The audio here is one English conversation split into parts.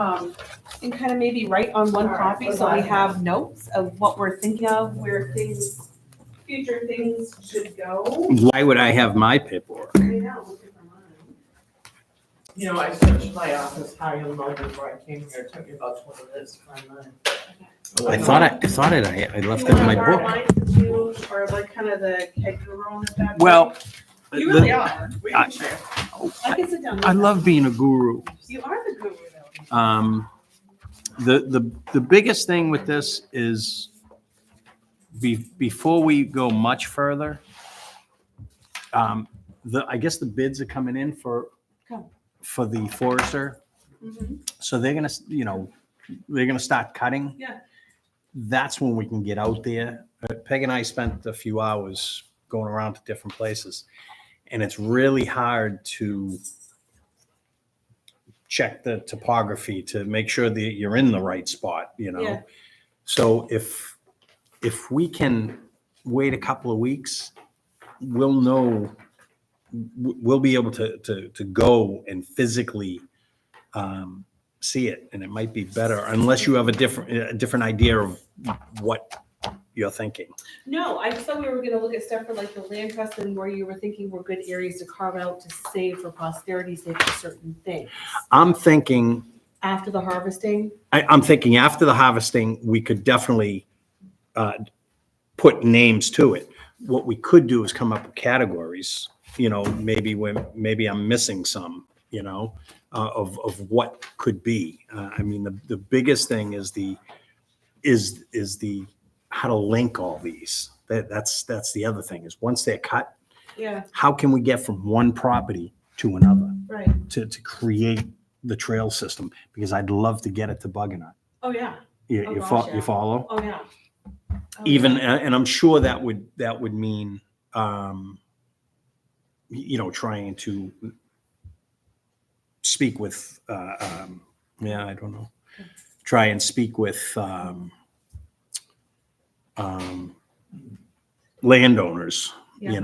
And kind of maybe write on one copy so we have notes of what we're thinking of, where things, future things should go. Why would I have my paperwork? I know, we'll get them on. You know, I searched my office high and low before I came here. It took me about 20 minutes to find mine. I thought I left it in my book. Mine since you are like kind of the head guru on the back. Well, You really the- are. We can share. I can sit down. I love being a guru. You are the guru though. The biggest thing with this is before we go much further, I guess the bids are coming in for the forester. Mhm. So they're gonna start cutting. Yeah. That's when we can get out there. Peg and I spent a few hours going around to different places, and it's really hard to check the topography to make sure that you're in the right spot, Yeah. So if we can wait a couple of weeks, we'll know, we'll be able to go and physically see it, and it might be better unless you have a different idea of what you're thinking. No, I thought we were gonna look at stuff for like the land trust and where you were thinking were good areas to carve out to save for posterity's sake for certain things. I'm thinking After the harvesting, I'm thinking after the harvesting, we could definitely put names to it. What we could do is come up with categories, maybe I'm missing some, of what could be. I mean, the biggest thing is the how to link all these. That's the other thing is once they're cut, yeah, how can we get from one property to another right. to create the trail system? Because I'd love to get it to Buggernut. Oh, yeah. You, Oh, you, gosh, fo- yeah. you follow? Oh, yeah. Oh, Even, yeah. and I'm sure that would mean, trying to speak with, I don't know. Try and speak with, landowners, Yeah.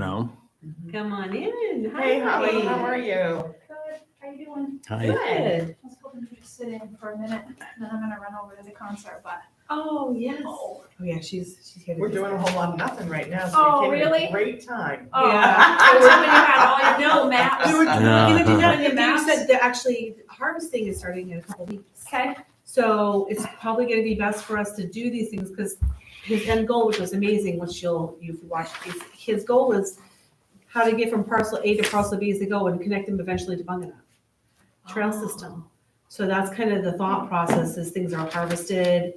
Come on in. Hey, Holly, how are you? Good, how you doing? Hi. Good. I was hoping to just sit in for a minute, and then I'm gonna run over to the concert, but. Oh, yes. Oh. Oh, yeah, she's here. to We're doing a whole lot of nothing right now, so Oh, we came at really? a great time. Oh, Yeah. I was hoping you had all your no maps. We were gonna do that, and Your you maps? said that actually harvesting is starting in a couple weeks. Okay, So it's probably gonna be best for us to do these things, because his end goal, which was amazing, which you've watched, his goal is how to get from parcel A to parcel B as they go and connect them eventually to Buggernut trail system. So that's kind of the thought process, as things are harvested.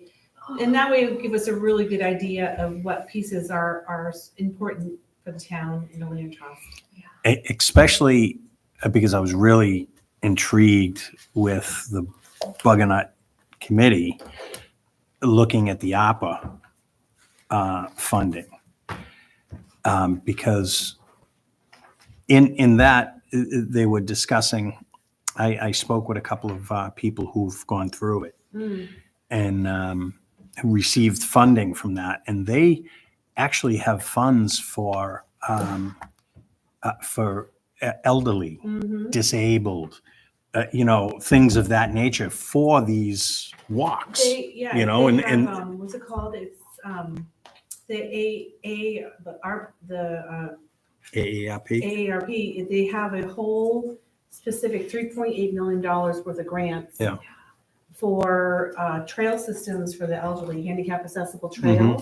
And that way it'll give us a really good idea of what pieces are important for the town in the land trust. Especially because I was really intrigued with the Buggernut Committee looking at the ARPA funding. Because in that, they were discussing, I spoke with a couple of people who've gone through it and who received funding from that. And they actually have funds for elderly, disabled, things of that nature for these walks. They, yeah. You know, they and- have, what's it called? It's, the AARP. AARP, they have a whole specific $3.8 million worth of grants. Yeah. For trail systems for the elderly, handicap accessible Mm-hmm.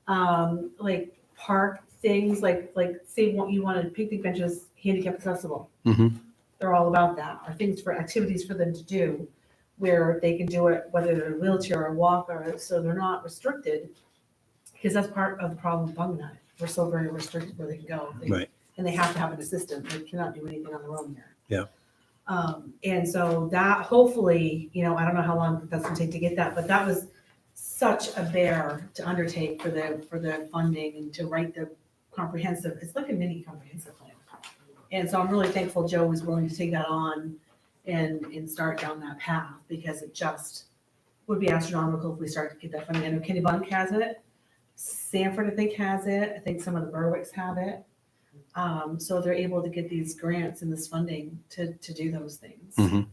trails. Like park things, like say you wanted picnic benches, handicap accessible. Mhm. They're all about that, or things for activities for them to do where they can do it, whether they're in a wheelchair or walker, so they're not restricted. Because that's part of the problem with Buggernut. We're so very restricted where they can go. Right. And they have to have an assistant. They cannot do anything on their own here. Yeah. And so that hopefully, I don't know how long that's gonna take to get that, but that was such a bear to undertake for the funding and to write the comprehensive, it's like a mini comprehensive plan. And so I'm really thankful Joe was willing to take that on and start down that path, because it just would be astronomical if we start to get that funding. I know Kennebunk has it. Sanford, I think, has it. I think some of the Berwicks have it. So they're able to get these grants and this funding to do those things, Mhm.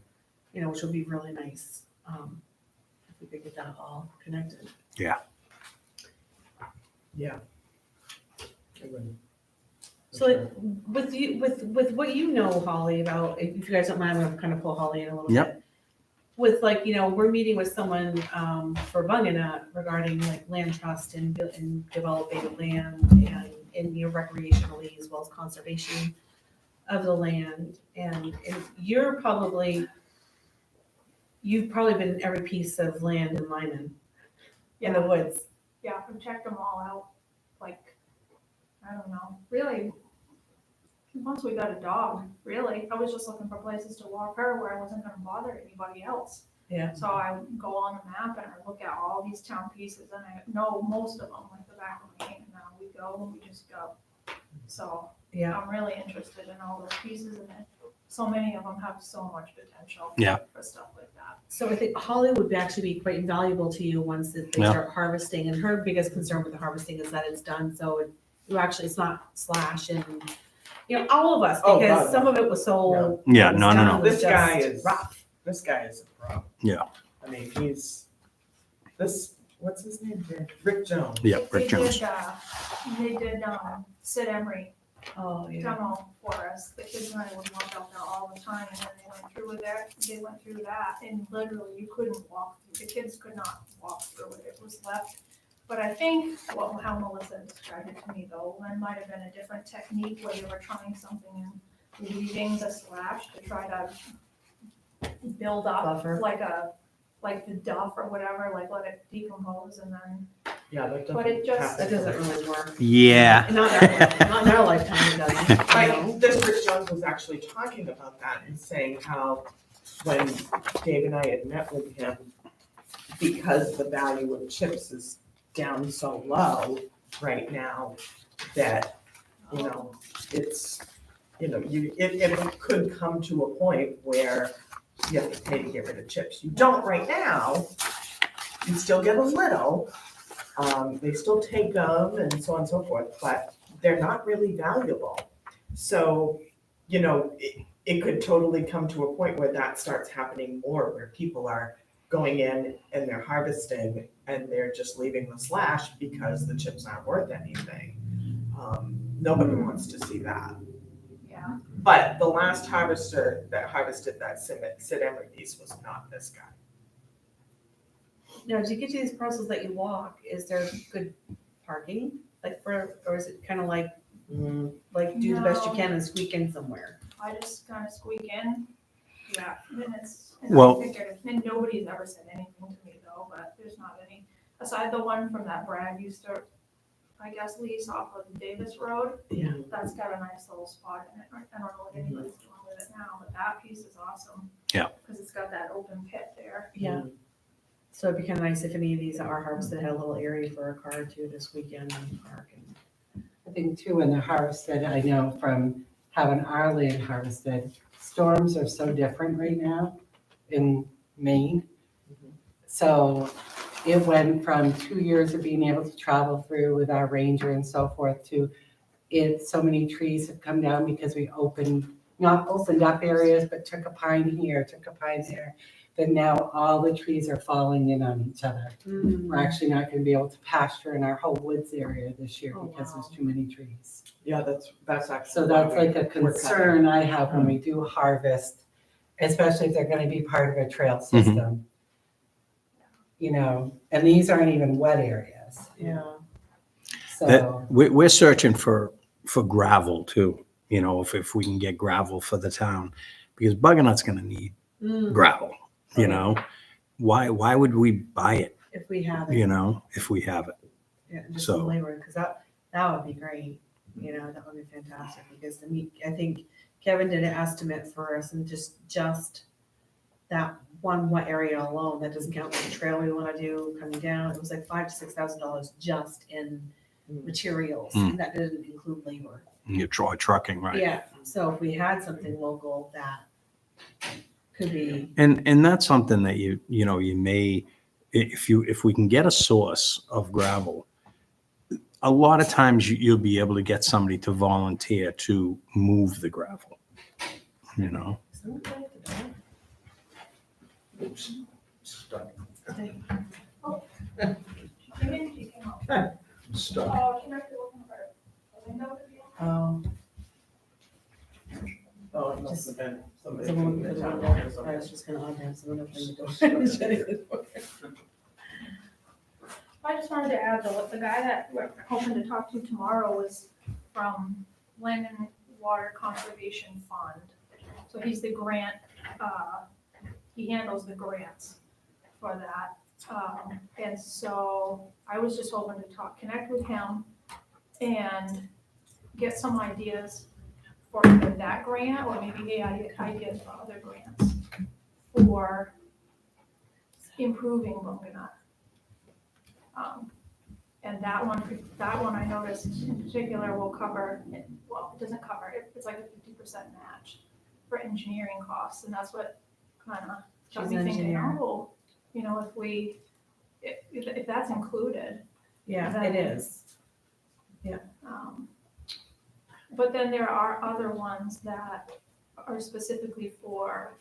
which will be really nice. if we could get that all connected. Yeah. So like, with you, with what you know, Holly, about, if you guys don't mind, I'm gonna kind of pull Holly in a little Yep. bit. With like, we're meeting with someone, for Bunganut regarding like land trust and developing land and recreationally as well as conservation of the land. And you've probably been in every piece of land in Lyman, in the woods. Yeah, I've checked them all out, like, I don't know, really, once we got a dog, really, I was just looking for places to walk her where I wasn't gonna bother anybody else. Yeah. So I go on the map and I look at all these town pieces and I know most of them like the back of my hand now. We go and we just go. So Yeah. I'm really interested in all those pieces and so many of them have so much potential. Yeah. For stuff like that. So I think Holly would actually be quite invaluable to you once they Yeah. start harvesting. And her biggest concern with the harvesting is that it's done. So it's not slash and, all of us, Oh, because God, some no. of it was so. Yeah, what was no, no, done no. was This guy just is rough. This guy is a pro. Yeah. I mean, what's his name? Rick Jones. Yeah, Rick Jones. They did Sid Emery Oh, yeah. demo for us. The kids and I would walk out there all the time and then they went through that and literally you couldn't walk through. The kids could not walk through it. It was left. But I think how Melissa described it to me though, one might have been a different technique where they were trying something and leaving the slash to try to build up Buffer. like the duff or whatever, like let it decompose and then, Yeah, that but it just, That doesn't really work. Yeah. Not in our lifetime, it doesn't. Right, this Rick Jones was actually talking about that and saying how when Dave and I had met with him, because the value of chips is down so low right now, that, it's, it could come to a point where you have to pay to get rid of chips. You don't right now, you still get a little, they still take them and so on and so forth, but they're not really valuable. So, it could totally come to a point where that starts happening more, where people are going in and they're harvesting and they're just leaving the slash because the chips aren't worth anything. Nobody wants to see that. yeah. But the last harvester that harvested that Sid Emery piece was not this guy. Now, to get to these parcels that you walk, is there good parking? Or is it kind of like do the best you No. can and squeak in somewhere? I just kind of squeak in, yeah, and Well- and nobody's ever said anything to me though, but there's not any, aside the one from that Brad used to, I guess, lease off of Davis Road, Yeah. that's got a nice little spot in it, I don't know what anybody's doing with it now, but that piece is awesome. Yeah. Cause it's got that open pit there. Yeah. So it'd be kind of nice if any of these are harvested, had a little area for a car too this weekend and park. I think too, when they're harvested, I know from having our land harvested, storms are so different right now in Maine. So it went from 2 years of being able to travel through with our ranger and so forth to so many trees have come down because we not opened up areas, but took a pine here, took a pine there. But now all the trees are falling in on each other. We're actually not gonna be able to pasture in our whole woods area this year Oh, because there's wow. too many trees. Yeah, that's actually. So that's why like a we're cutting. concern I have when we do harvest, especially if they're gonna be part of a trail system. And these aren't even wet areas, Yeah. so. We're searching for gravel too, if we can get gravel for the town, because Buganut's gonna need gravel, Why would we buy it, If we have it. if we have it? Yeah, just So- some labor, because that would be great, that would be fantastic, because I think Kevin did an estimate for us and just that one wet area alone, that doesn't count the trail we want to do coming down, it was like $5,000 to $6,000 just in materials, and that didn't include labor. You try trucking, right? Yeah, so if we had something local that could be, And that's something that you may, if we can get a source of gravel, a lot of times you'll be able to get somebody to volunteer to move the gravel, someone play at the door? Stuck. She came in, she came out. Stuck. Oh, she might be looking for a window to be open. Oh, it must have been somebody Someone from put the the town window, office. I was just gonna odd have someone open the door. I just wanted to add though, the guy that we're hoping to talk to tomorrow was from Land and Water Conservation Fund. So he's the grant, he handles the grants for that. And so I was just hoping to connect with him and get some ideas for either that grant or maybe ideas for other grants for improving Bunganut. And that one I noticed in particular will cover, well, it doesn't cover, it's like a 50% match for engineering costs, and that's what kind of got She's me an thinking, engineer. oh, if that's included. Yeah, it is. But then there are other ones that are specifically for,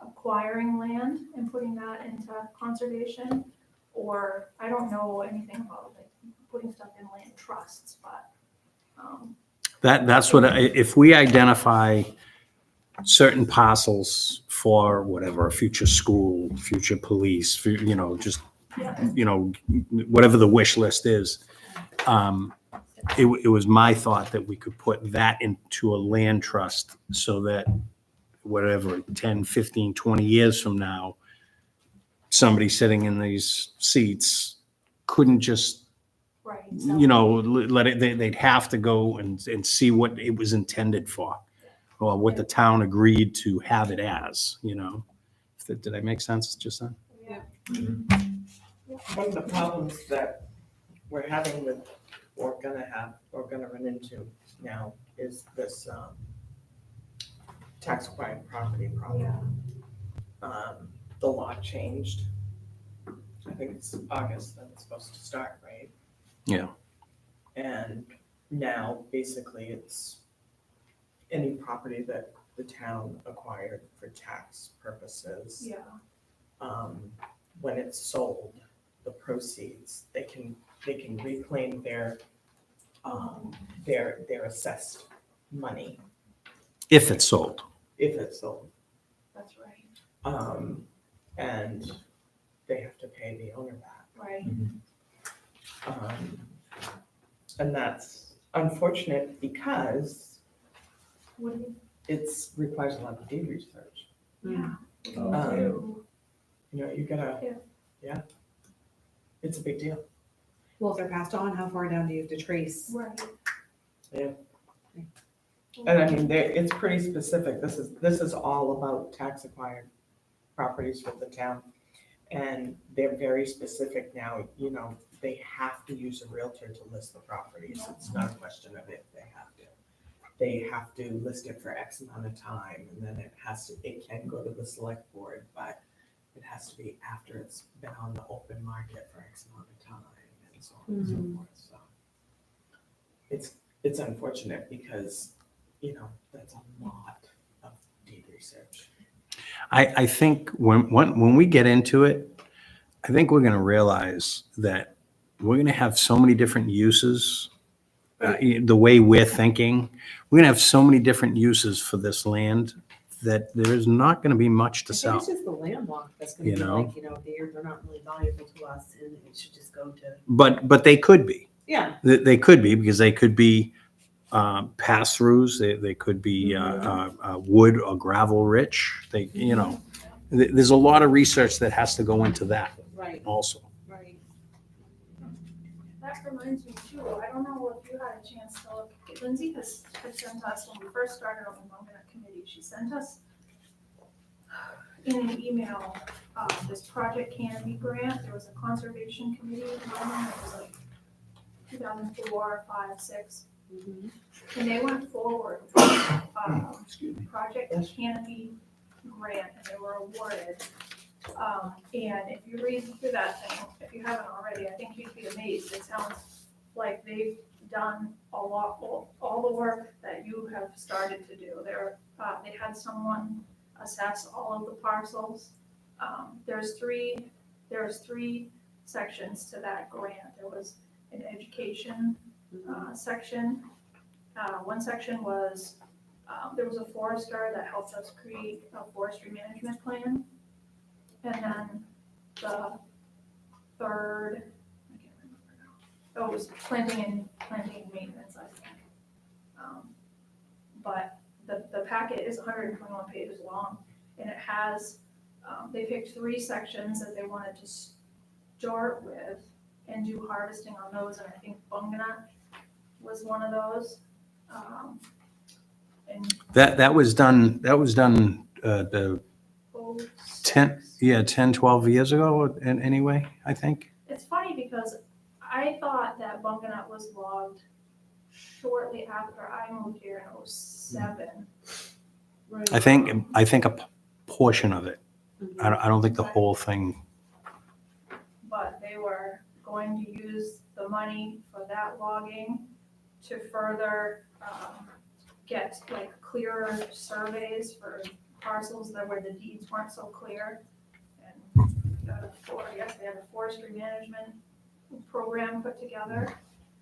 acquiring land and putting that into conservation. Or, I don't know anything about like putting stuff in land trusts, but, That's what, if we identify certain parcels for whatever, a future school, future police, just, whatever the wish list is, it was my thought that we could put that into a land trust so that whatever, 10, 15, 20 years from now, somebody sitting in these seats couldn't just, right. let it, they'd have to go and see what it was intended for, or what the town agreed to have it as, Did I make sense just then? Yeah. One of the problems that we're having with, or gonna run into now is this, tax acquired property problem. The law changed. I think it's August that it's supposed to start, right? Yeah. And now basically it's any property that the town acquired for tax purposes. Yeah, When it's sold, the proceeds, they can reclaim their assessed money If it's sold. if it's sold. that's right, And they have to pay the owner back. right. And that's unfortunate because What do you, it's requires a lot of deed research. yeah. You gotta, yeah. It's a big deal. Well, if they're passed on, how far down do you have to trace? Right. And I mean, it's pretty specific. This is all about tax acquired properties for the town. And they're very specific now, they have to use a realtor to list the properties. It's not a question of if they have to. They have to list it for X amount of time, and then it can go to the select board, but it has to be after it's been on the open market for X amount of time, and so on and so forth, so. It's unfortunate because, that's a lot of deed research. I think when we get into it, I think we're going to realize that we're going to have so many different uses. The way we're thinking, we're going to have so many different uses for this land that there's not going to be much to I think sell. it's just the land block that's gonna You be know? like, they're not really valuable to us and it should just go to, But they could be. yeah. They could be, because they could be pass-throughs. They could be wood or gravel rich. There's a lot of research that has to go into that Right, also. right. That reminds me too, I don't know if you had a chance to look, Lindsay has sent us, when we first started on the Bunganut committee, she sent us in an email, this Project Canopy grant, there was a conservation committee, it was like 2004, 5, 6, Mhm. and they went forward with, Excuse me. Project Canopy grant, and they were awarded. And if you read through that thing, if you haven't already, I think you'd be amazed. It sounds like they've done a lot, all the work that you have started to do. They had someone assess all of the parcels. There's three sections to that grant. There was an education section. One section was, there was a forester that helped us create a forestry management plan. And then the third, I can't remember now. Oh, it was planting and maintenance, I think. But the packet is 121 pages long, and it has, they picked 3 sections that they wanted to start with and do harvesting on those, and I think Bunganut was one of those. And That was done, the 10, 12 years ago, anyway, I think. It's funny because I thought that Bunganut was logged shortly after I moved here in '07. I think a portion of it. I don't think the whole thing. But they were going to use the money for that logging to further get like clearer surveys for parcels that where the deeds weren't so clear. And I guess they had a forestry management program put together.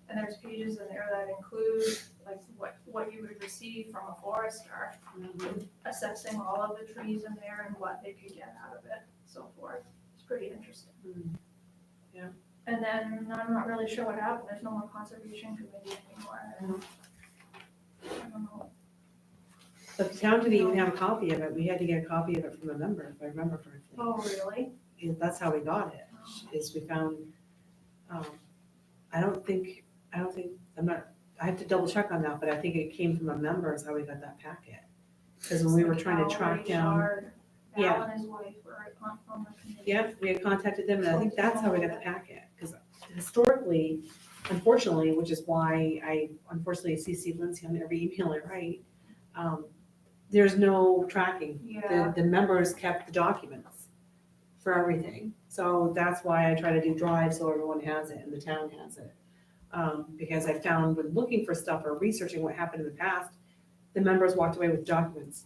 And there's pages in there that include like what you would receive from a forester, assessing all of the trees in there and what they could get out of it, so forth. It's pretty interesting. Yeah. And then I'm not really sure what happened. There's no more conservation committee anymore. I don't know. But the town didn't even have a copy of it. We had to get a copy of it from a member, if I remember correctly. Oh, really? And that's how we got it, is we found, I don't think, I have to double check on that, but I think it came from a member is how we got that packet. Because when we were trying to track down, Val and his wife were on the committee. yeah, we had contacted them, and I think that's how we got the packet. Because historically, unfortunately, which is why I unfortunately CC Lindsay on every email I write, there's no tracking. Yeah. The members kept the documents for everything. So that's why I try to do drives so everyone has it and the town has it. Because I found when looking for stuff or researching what happened in the past, the members walked away with documents.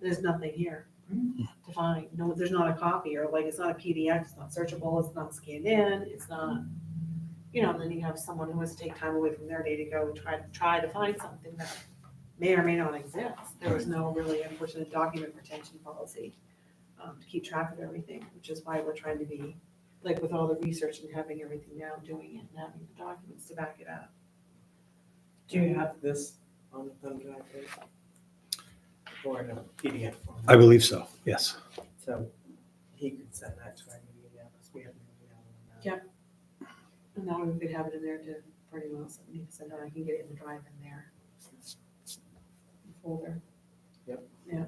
There's nothing here to find. No, there's not a copy, or like it's not a PDF, it's not searchable, it's not scanned in, it's not, then you have someone who has to take time away from their day to go try to find something that may or may not exist. There was no really unfortunate document retention policy to keep track of everything, which is why we're trying to be, like with all the research and having everything now, doing it and having the documents to back it up. Do you have this on the thumb drive or in a PDF form? I believe so, yes. So he could send that to our email, because we have an email on that. Yep. And that way we could have it in there to, for anyone else that needs to send out, I can get it in the drive in there. Folder. Yep. Yeah.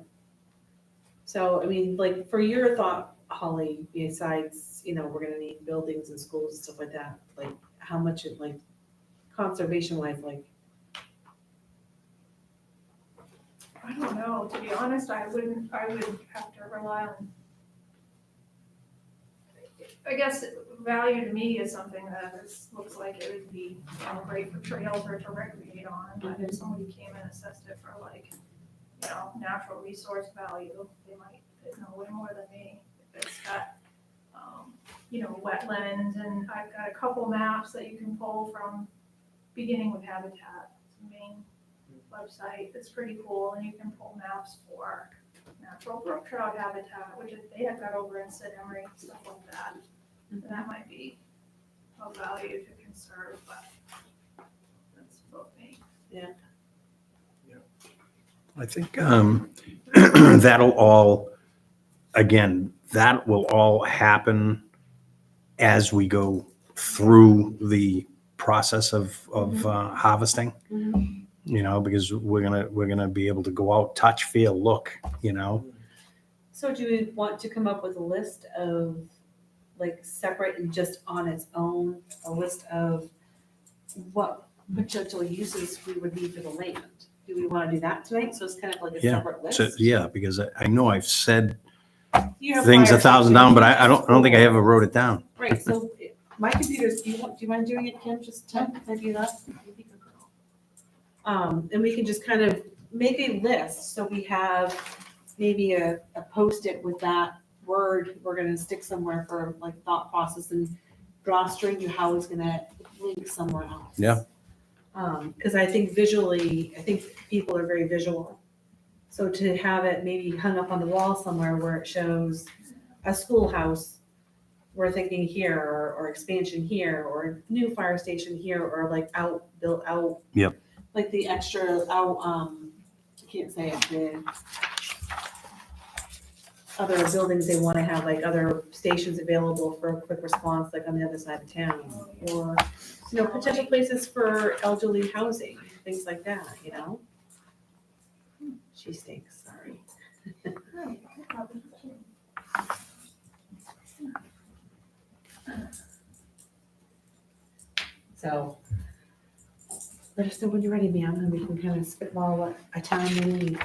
So, I mean, like, for your thought, Holly, besides, we're gonna need buildings and schools and stuff like that, like, how much it, like, conservation-wise, like, I don't know, to be honest, I would have to rely on, I guess value to me is something that looks like it would be great for trails or to recreate on, but if somebody came and assessed it for like, natural resource value, they might know way more than me. If it's got, wetlands, and I've got a couple maps that you can pull from Beginning with Habitat, it's the main website, it's pretty cool, and you can pull maps for natural brook trout habitat, which they have got over in Sid Emery, stuff like that. And that might be of value to conserve, but that's about me. I think that'll all, again, that will all happen as we go through the process of harvesting. Because we're gonna be able to go out, touch, feel, look. so do we want to come up with a list of, like, separate and just on its own, a list of what potential uses we would need for the land? Do we want to do that tonight? So it's kind of like a Yeah. separate list? So yeah, because I know I've said You have things flyers, 1,000 don't down, you? but I don't think I ever wrote it down. Right, so my computer's, do you mind doing it, Kim, just can I do that? And we can just kind of make a list, so we have maybe a Post-it with that word we're gonna stick somewhere for like thought process and draw a string to how it's gonna link somewhere else. Yeah. Cause I think visually, I think people are very visual. So to have it maybe hung up on the wall somewhere where it shows a schoolhouse, we're thinking here, or expansion here, or new fire station here, or like built out. Yep. Like the extra I can't say it, the other buildings they wanna have, like other stations available for a quick response, like on the other side of town, or, potential places for elderly housing, things like that, She stinks, sorry. So, let us know when you're ready, ma'am, and we can kind of spitball what a town may need.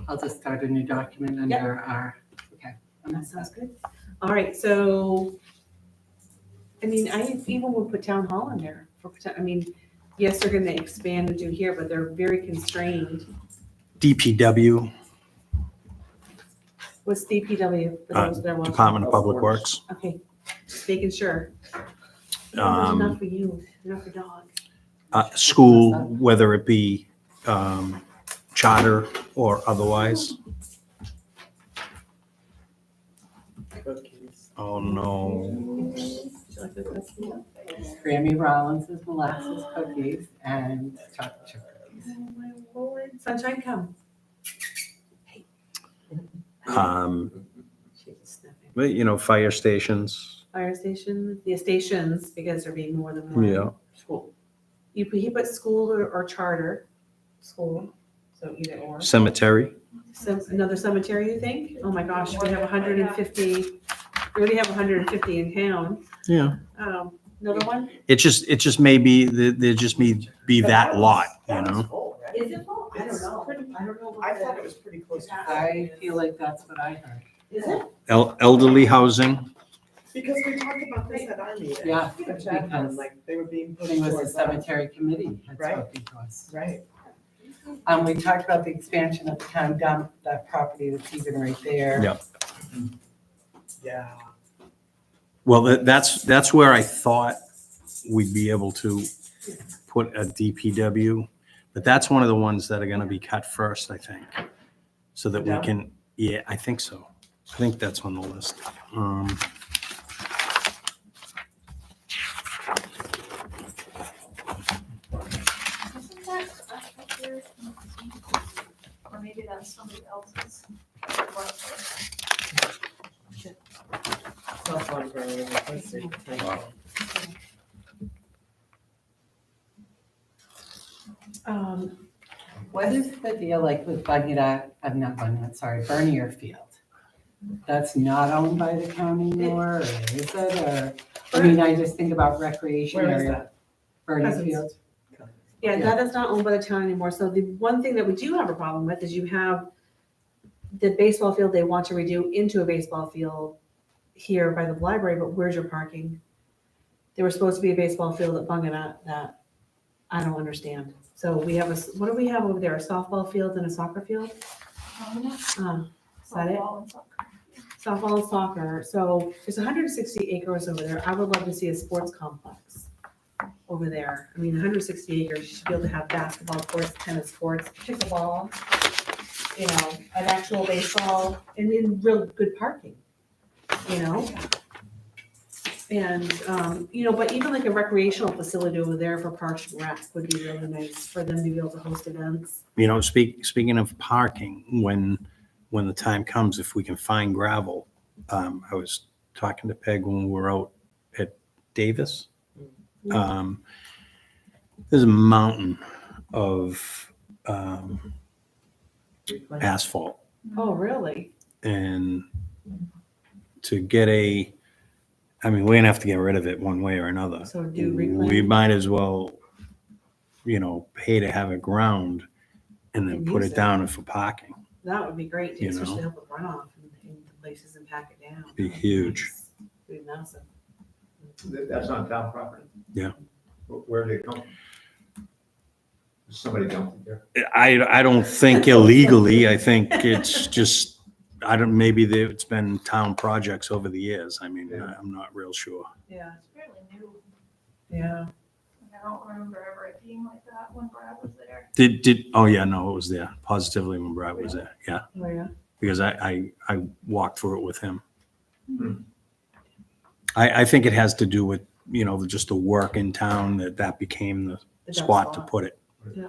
I'll just start a new document under our, okay. That sounds good. All right, so, I even would put town hall in there yes, they're gonna expand and do here, but they're very constrained. DPW, What's DPW? For those that are watching? Department of Public Works. Okay, just making sure. There's Um, enough for you, enough for dog. School, whether it be charter or otherwise. Cookies. Oh, no. Would you like the cookie? Grammy Rollins's molasses cookies and chocolate chip cookies. Oh, my Lord. Sunshine, come. She's sniffing. But, fire stations. Fire station, the stations, because there being more than one. Yeah. School. He put school or charter, school, so either or. Cemetery. So another cemetery, you think? Oh my gosh, we have 150, we already have 150 in town. Yeah. Another one? It just may be, there just may be that lot, That was full, right? Is it full? I don't It's know. pretty- I don't know. what I the- thought it was pretty close to full. I feel like that's what I heard. Is it? Elderly housing. Because we talked about this at our meeting. Yeah, At Chatham, because like, they were being pushed it was the towards that. cemetery committee had Right. spoken to us. Right. We talked about the expansion of the town dump, that property that's even right there. Yeah. Yeah. Well, that's where I thought we'd be able to put a DPW, but that's one of the ones that are gonna be cut first, I think. So that we Yeah. can, yeah, I think so. I think that's on the list. Isn't that up here? Or maybe that's somebody else's. South Library, let's see. What is the deal like with Bernier Field? That's not owned by the county anymore, or is it, or, I just think about recreation Where is area. that? Bernier Cousins. Field. Yeah, Yeah. that is not owned by the town anymore. So the one thing that we do have a problem with is you have the baseball field they want to redo into a baseball field here by the library, but where's your parking? There was supposed to be a baseball field at Bunganut that I don't understand. So we have what do we have over there? A softball field and a soccer field? Is that it? Softball and soccer. So there's 160 acres over there. I would love to see a sports complex over there. 160 acres, you should be able to have basketball courts, tennis courts, pickleball, an actual baseball, and then real good parking, And, but even like a recreational facility over there for Parks and Rec would be really nice for them to be able to host events. Speaking of parking, when the time comes, if we can find gravel, I was talking to Peg when we were out at Davis. There's a mountain of asphalt, Oh, really? and to get we're gonna have to get rid of it one way or another. So do We reclaim? might as well, pay to have it ground and then And put use it it. down for parking. That would be great, too, You know. especially help with runoff in places and pack it down. Be huge. Be massive. That's on town property? Yeah. Where do they come? Somebody dumped it there. I don't think illegally. I think it's just, maybe it's been town projects over the years. I mean, Yeah. I'm not real sure. Yeah, It's fairly new, yeah. and I don't remember ever it being like that when Brad was there. Oh yeah, no, it was there positively when Brad was there. Yeah. Oh, yeah. Because I walked through it with him. Hmm. I think it has to do with, just the work in town that became the The dump spot to put it. Yeah.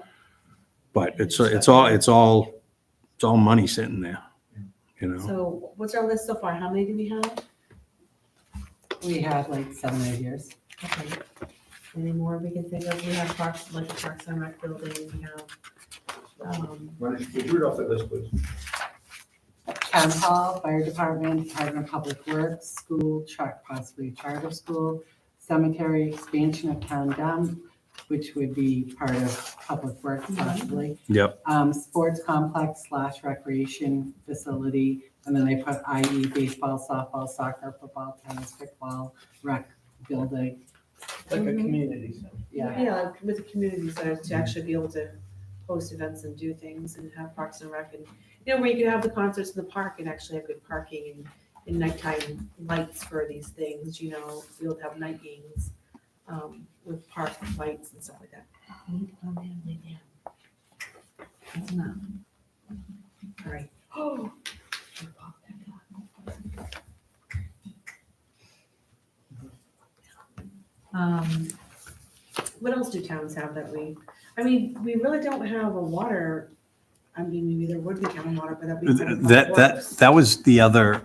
But it's all money sitting there, So what's our list so far? How many do we have? We had like 7 ideas. Okay. Any more we can think of? We have parks, like the Parks and Rec building, we have, Why don't you read off that list, please? Town hall, fire department, Department of Public Works, school, possibly charter school, cemetery, expansion of town dump, which would be part of public works possibly. Yep. Sports complex / recreation facility, and then they put i.e. baseball, softball, soccer, football, tennis, kickball, rec building. Like a Mhm. community center. Yeah, yeah, like with the community centers to actually be able to host events and do things and have Parks and Rec and, where you can have the concerts in the park and actually have good parking and nighttime lights for these things, be able to have night games, with park lights and stuff like that. Oh, man, lay down. That's enough. All right. Oh. What else do towns have that we really don't have a water, maybe there would be town water, but that'd be. kind of public works. That was the other,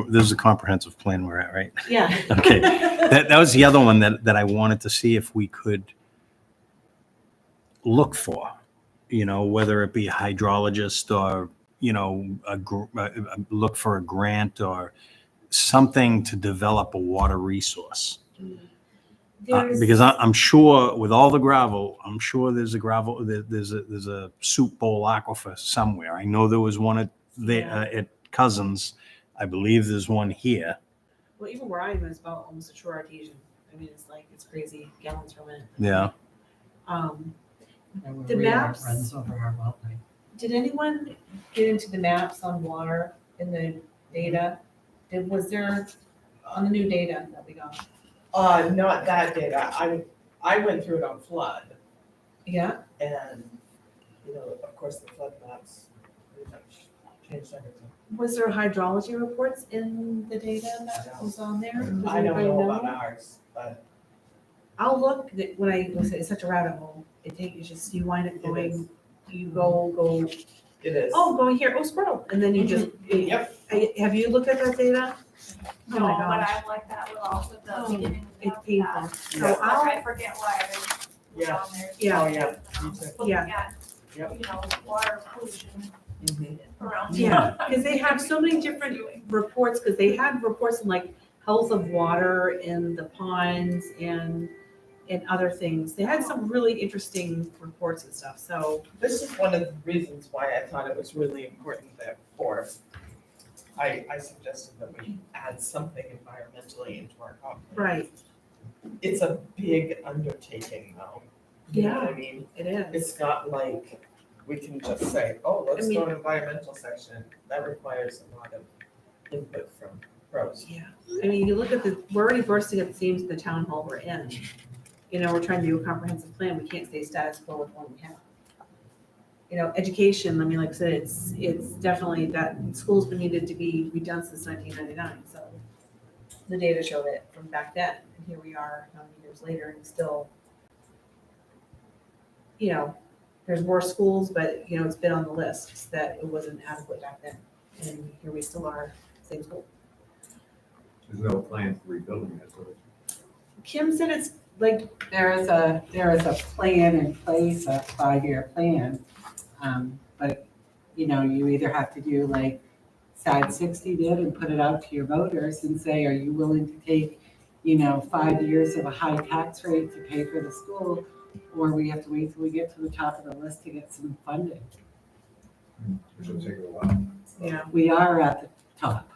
there's a comprehensive plan we're at, right? Yeah. Okay. That was the other one that I wanted to see if we could look for, whether it be a hydrologist or, look for a grant or something to develop a water resource. There's- Because I'm sure with all the gravel, I'm sure there's a soup bowl aquifer somewhere. I know there was one at Cousins. I believe there's one here. Well, even where I am is about almost a true artesian. It's crazy gallons per minute. Yeah. and where The we are, it maps- runs over our well line. Did anyone get into the maps on water in the data? Was there on the new data that we got? Not that data. I went through it on flood Yeah, and, of course, the flood maps pretty much changed everything. was there hydrology reports in the data that was on there? Does I don't anybody know about ours, but I'll look, when it's such a rabbit hole, you wind up going, you go, it is. going here, Squirrel, and then you just. Yep. Have you looked at that data? Oh No, my but gosh. I like that with the Oh, beginning. it's of painful. that. So Yeah. I forget why I was Yeah. on there. Yeah. Oh, yeah. Me too. Looking at, Yep. water pollution Mhm. around. Yeah, because they have so many different reports, because they had reports on like health of water in the ponds and other things. They had some really interesting reports and stuff, so. This is one of the reasons why I thought it was really important that I suggested that we add something environmentally into our comp. Right, It's a big undertaking though. You know what I mean? it is. It's not like we can just say, oh, let's I do mean- an environmental section. That requires a lot of input from pros. Yeah, you look at we're already bursting at the seams in the town hall we're in. We're trying to do a comprehensive plan, we can't stay status quo with what we have. Education, like I said, it's definitely that school's been needed to be redone since 1999, so. The data showed it from back then, and here we are, how many years later, and still. There's worse schools, but, it's been on the list that it wasn't adequate back then, and here we still are, same school. There's no plan for rebuilding that, so Kim said it's like, There is a plan in place, a 5-year plan. But, you either have to do like SAD 60 did and put it out to your voters and say, are you willing to take, 5 years of a high tax rate to pay for the school? Or we have to wait till we get to the top of the list to get some funding. which will take a while. yeah, We are at the top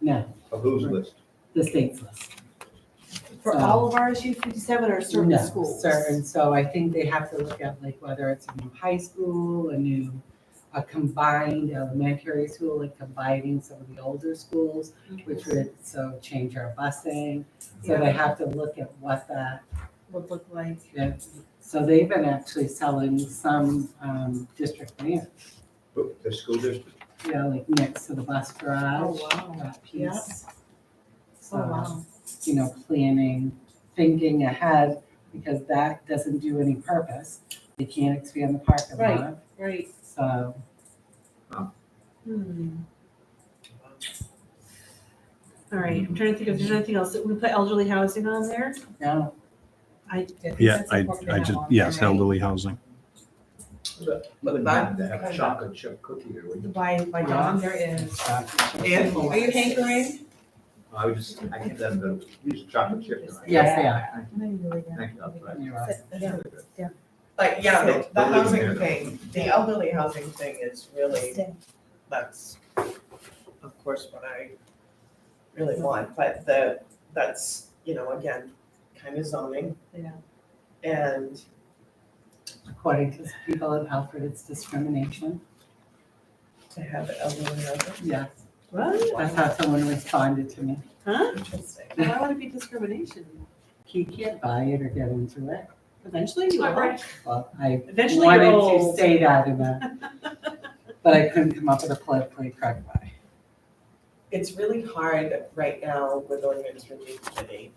now, Of whose list? the state's list. For So- all of RSU 57 or certain No, schools? certain, so I think they have to look at like whether it's a new high school, a combined elementary school, like combining some of the older schools, which would so change our busing. So they have to look at what that, Would look like. so they've been actually selling some district land, The school district, like next to the bus garage. Oh, wow. That Yeah. piece. Oh, wow. Planning, thinking ahead, because that doesn't do any purpose. They can't expand the parking Right. lot, Right. so. All right, I'm trying to think if there's anything else. We put elderly housing on there? No, I think Yeah, that's I important to have just, on yes, there, right? elderly housing. but that- to have a chocolate chip cookie or what? By Dawn, there is. And Are you hankering? I would just, I think that the, use chocolate chip. tonight. yes, they are. Thank you, that's right. You're right. Very good. But yeah, the Don't leave housing them there. thing, the elderly housing thing is really, that's of course what I really want, but that's, again, kind of zoning. Yeah. And According to people in Alfred, it's discrimination. to have elderly housing, Yes, What? that's how someone responded to me. Huh? interesting. Why would it be discrimination? He can't buy it or get into it. Eventually you will. Right. Well, I Eventually you're wanted to old. stay that in that, but I couldn't come up with a politically correct buy. It's really hard right now with ordinance review committee,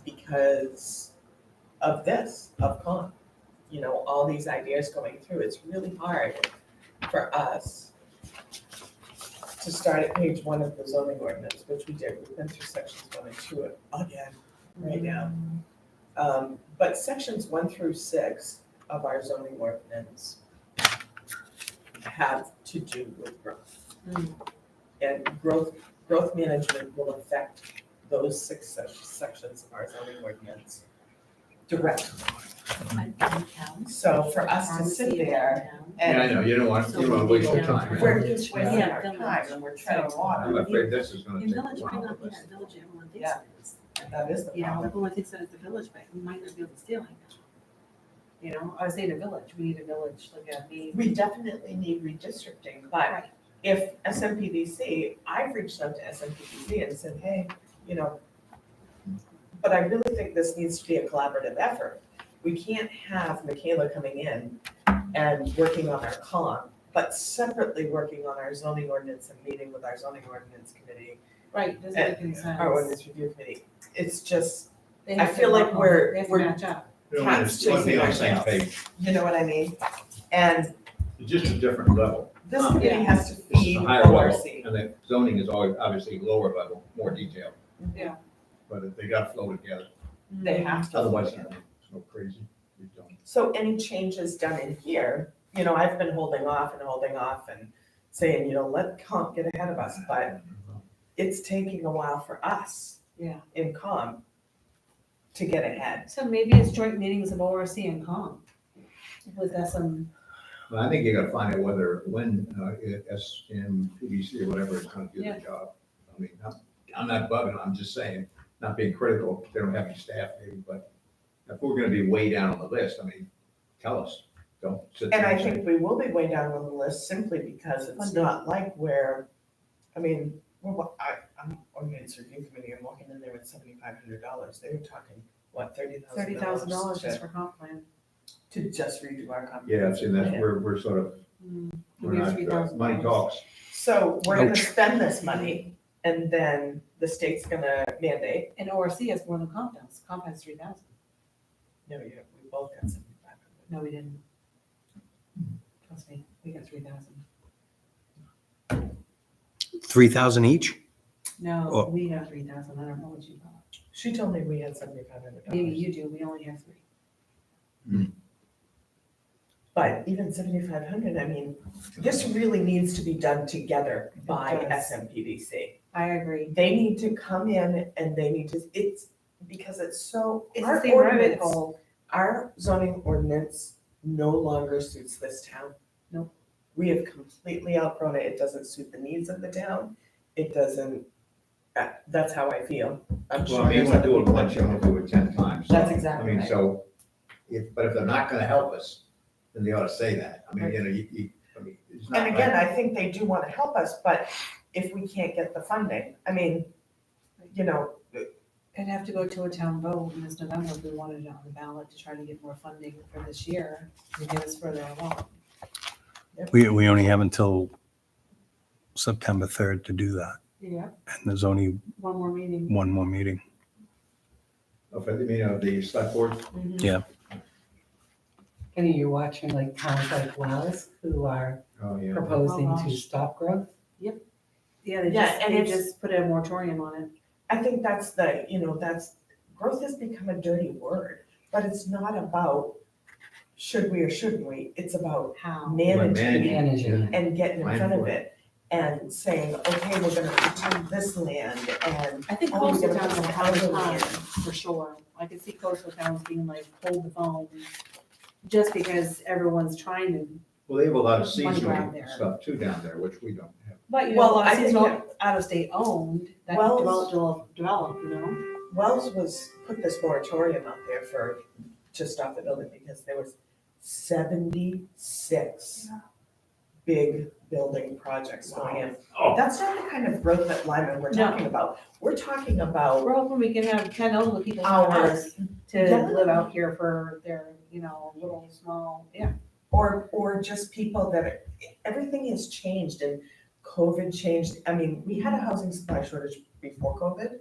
because of this, of con. All these ideas going through, it's really hard for us to start at page 1 of the zoning ordinance, which we did. We've been through sections 1 and 2 again right now. But sections 1 through 6 of our zoning ordinance have to do with growth. And growth management will affect those 6 sections of our zoning ordinance directly. So for us to sit there Yeah, I and know, you don't want to waste your time. we're just wasting Yeah, our village. time and we're treading water, I'm afraid this is gonna In take a village, might while. not, but- yeah, village, everyone thinks Yeah. it is. that is the You know, problem. everyone thinks that it's the village, but we might not be able to steal it. I was saying a village, we need a village, like a main. We definitely need redistricting, but Right. if SMPDC, I've reached out to SMPDC and said, hey, but I really think this needs to be a collaborative effort. We can't have Michaela coming in and working on our COM, but separately working on our zoning ordinance and meeting with our zoning ordinance committee, Right, doesn't make any sense. our ordinance review committee. It's just, They I have to feel like work on- we're- They have to we're- match up. You know, it's one thing on the same Cats page, you know what I mean? And it's just a different level. this committee has to This is feed a higher level, ORC. and the zoning is always obviously lower level, more detailed. Yeah. But they gotta flow together, They have to. otherwise it's no crazy. We don't. So any changes done in here, I've been holding off and saying, let comp get ahead of us, but it's taking a while for us Yeah. in comp to get ahead. So maybe it's joint meetings of ORC and COM with some, Well, I think you gotta find out when SMPDC or whatever is gonna do Yeah. the job. I mean, I'm not bugging, I'm just saying, not being critical, they don't have any staff maybe, but if we're gonna be way down on the list, tell us, don't sit there And I and say, think we will be way down on the list simply because it's not like I'm ordinance review committee, I'm walking in there with $7,500. They were talking, what, $30,000? $30,000 just for comp plan. To just redo our comp. yeah, see, that's where we're sort of, we're We have not, $3,000. money talks. So we're gonna Ouch. spend this money and then the state's gonna mandate. And ORC has more than comp does. Comp has 3,000. No, we both got 7,500. No, we didn't. Trust me, we got 3,000. 3,000 each? No, Oh. we got 3,000. I don't know what you got. She told me we had $7,500. Maybe you do. We only have 3. But even 7,500, this really needs to be done together by It does. SMPDC. I agree. They need to come in and because it's so, It's our the same rabbit ordinance, hole. our zoning ordinance no longer suits this town. That's how I feel. I'm Well, sure I mean, you there's wanna other do it people. once, you wanna do it 10 times. That's I exactly mean, right. so, but if they're not gonna help us, then they ought to say that. I mean, you know, I mean, it's not And again, like- I think they do wanna help us, but if we can't get the funding, I mean, you know, It'd have to go to a town vote in this November if we wanted it on the ballot to try to get more funding for this year to get us further along. We only have until September 3rd to do that. Yeah. And there's only One more meeting. one more meeting. For the, you know, the select board, Kenny, you're watching like towns like Wells who are oh, yeah. proposing Oh, to gosh. stop growth. Yeah, Yeah, and they it's- just put a moratorium on it. I think that's growth has become a dirty word, but it's not about should we or shouldn't we, it's about How? managing managing. Managing. and getting in front of Mindful. it and saying, okay, we're gonna protect this land and, I think Oh, we coastal gotta towns put will some have a elderly time, in. for sure. I can see coastal towns being like, hold the phone, just because everyone's trying to. Well, they have a lot of Money grab seasonal there. stuff too down there, which we don't have. But you Well, know, I think seasonal, that- out of state owned, that Wells- develop, you know? Wells put this moratorium out there to stop the building because there was 76 big building projects going in. Oh. That's not the kind of growth that Lyman we're No. talking about. We're talking about We're hoping we can have 10 elderly people in Our- house to Yeah. live out here for their, little small, yeah. or just people that, everything has changed and COVID changed. I mean, we had a housing supply shortage before COVID,